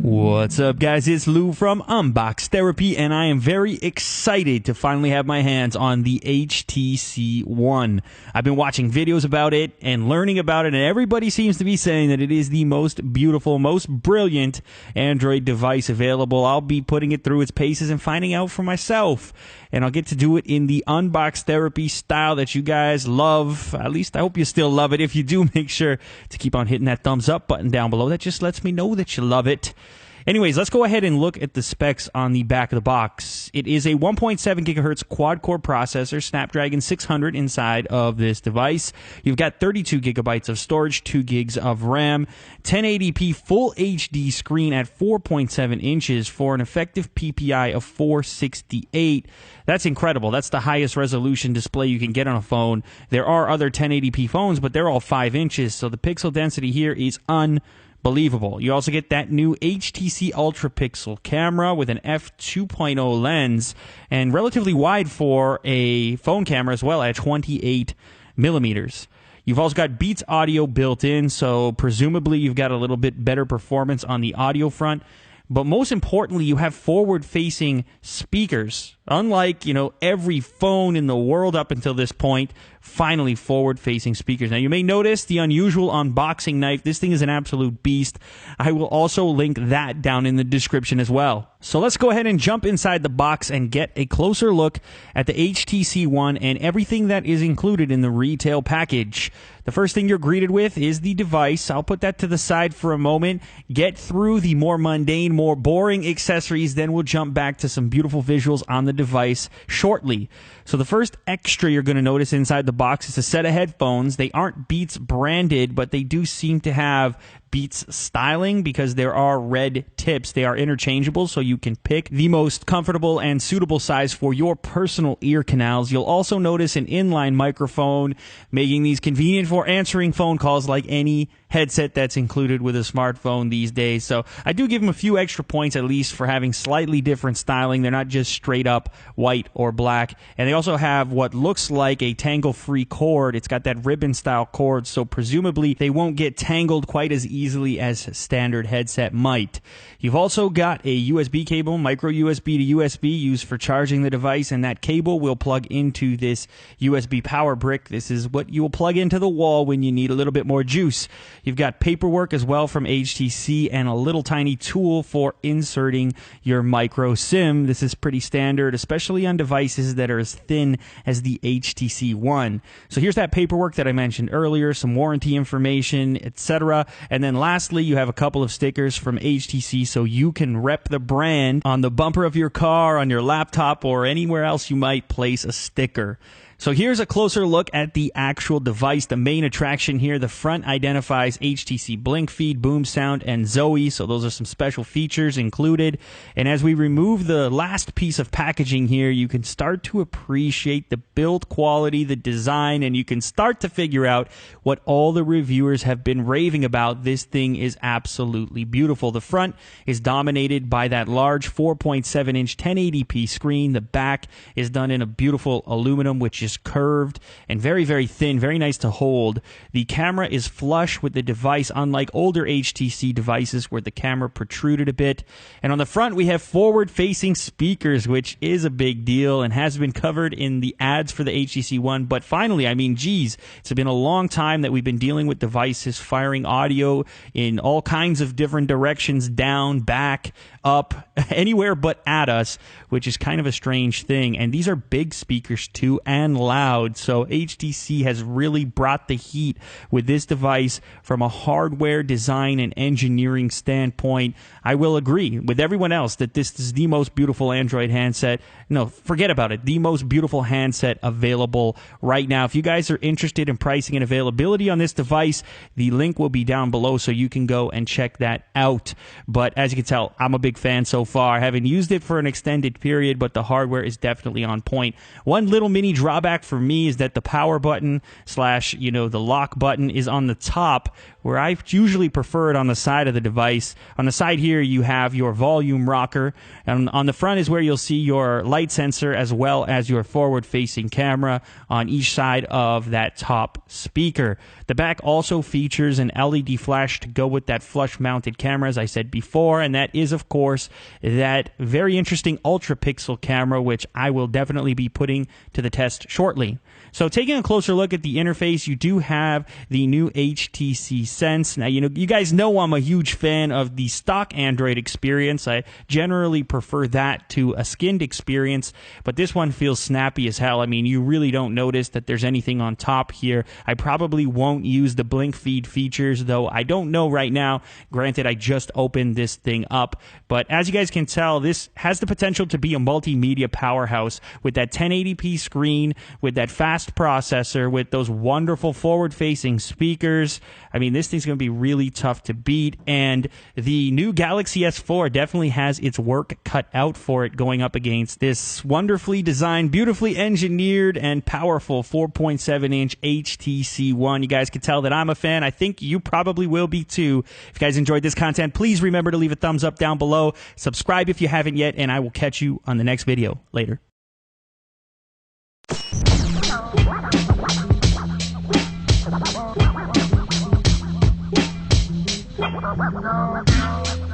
What's up, guys? It's Lou from Unbox Therapy, and I am very excited to finally have my hands on the HTC One. I've been watching videos about it and learning about it, and everybody seems to be saying that it is the most beautiful, most brilliant Android device available. I'll be putting it through its paces and finding out for myself, and I'll get to do it in the Unbox Therapy style that you guys love. At least I hope you still love it. If you do, make sure to keep on hitting that thumbs up button down below. That just lets me know that you love it. Anyways, let's go ahead and look at the specs on the back of the box. It is a 1.7 gigahertz quad-core processor, Snapdragon 600 inside of this device. You've got 32 gigabytes of storage, 2 gigs of RAM, 1080p Full HD screen at 4.7 inches for an effective PPI of 468. That's incredible. That's the highest resolution display you can get on a phone. There are other 1080p phones, but they're all 5 inches, so the pixel density here is unbelievable. You also get that new HTC Ultra Pixel camera with an f2.0 lens and relatively wide for a phone camera as well at 28 millimeters. You've also got Beats audio built in, so presumably you've got a little bit better performance on the audio front. But most importantly, you have forward-facing speakers. Unlike, every phone in the world up until this point, finally forward-facing speakers. Now, you may notice the unusual unboxing knife. This thing is an absolute beast. I will also link that down in the description as well. So let's go ahead and jump inside the box and get a closer look at the HTC One and everything that is included in the retail package. The first thing you're greeted with is the device. I'll put that to the side for a moment, get through the more mundane, more boring accessories, then we'll jump back to some beautiful visuals on the device shortly. So the first extra you're going to notice inside the box is a set of headphones. They aren't Beats branded, but they do seem to have Beats styling because there are red tips. They are interchangeable, so you can pick the most comfortable and suitable size for your personal ear canals. You'll also notice an inline microphone, making these convenient for answering phone calls like any headset that's included with a smartphone these days. So I do give them a few extra points at least for having slightly different styling. They're not just straight up white or black. And they also have what looks like a tangle-free cord. It's got that ribbon-style cord, so presumably they won't get tangled quite as easily as standard headset might. You've also got a USB cable, micro USB to USB, used for charging the device, and that cable will plug into this USB power brick. This is what you will plug into the wall when you need a little bit more juice. You've got paperwork as well from HTC and a little tiny tool for inserting your micro SIM. This is pretty standard, especially on devices that are as thin as the HTC One. So here's that paperwork that I mentioned earlier, some warranty information, etc. And then lastly, you have a couple of stickers from HTC so you can rep the brand on the bumper of your car, on your laptop, or anywhere else you might place a sticker. So here's a closer look at the actual device. The main attraction here, the front identifies HTC Blink Feed, Boom Sound, and Zoe. So those are some special features included. And as we remove the last piece of packaging here, you can start to appreciate the build quality, the design, and you can start to figure out what all the reviewers have been raving about. This thing is absolutely beautiful. The front is dominated by that large 4.7-inch 1080p screen. The back is done in a beautiful aluminum, which is curved and very, very thin, very nice to hold. The camera is flush with the device, unlike older HTC devices where the camera protruded a bit. And on the front, we have forward-facing speakers, which is a big deal and has been covered in the ads for the HTC One. But finally, geez, it's been a long time that we've been dealing with devices firing audio in all kinds of different directions, down, back, up, anywhere but at us, which is kind of a strange thing. And these are big speakers too, and loud. So HTC has really brought the heat with this device from a hardware design and engineering standpoint. I will agree with everyone else that this is the most beautiful Android handset. No, forget about it. The most beautiful handset available right now. If you guys are interested in pricing and availability on this device, the link will be down below so you can go and check that out. But as you can tell, I'm a big fan so far. I haven't used it for an extended period, but the hardware is definitely on point. One little mini drawback for me is that the power button / the lock button is on the top, where I usually prefer it on the side of the device. On the side here, you have your volume rocker, and on the front is where you'll see your light sensor as well as your forward-facing camera on each side of that top speaker. The back also features an LED flash to go with that flush-mounted camera, as I said before, and that is, of course, that very interesting ultra-pixel camera, which I will definitely be putting to the test shortly. So taking a closer look at the interface, you do have the new HTC Sense. Now, you guys know I'm a huge fan of the stock Android experience. I generally prefer that to a skinned experience, but this one feels snappy as hell. I mean, you really don't notice that there's anything on top here. I probably won't use the blink feed features, though I don't know right now. Granted, I just opened this thing up, but as you guys can tell, this has the potential to be a multimedia powerhouse with that 1080p screen, with that fast processor, with those wonderful forward-facing speakers. I mean, this thing's going to be really tough to beat, and the new Galaxy S4 definitely has its work cut out for it going up against this wonderfully designed, beautifully engineered, and powerful 4.7-inch HTC One. You guys can tell that I'm a fan. I think you probably will be too. If you guys enjoyed this content, please remember to leave a thumbs up down below. Subscribe if you haven't yet, and I will catch you on the next video. Later. No.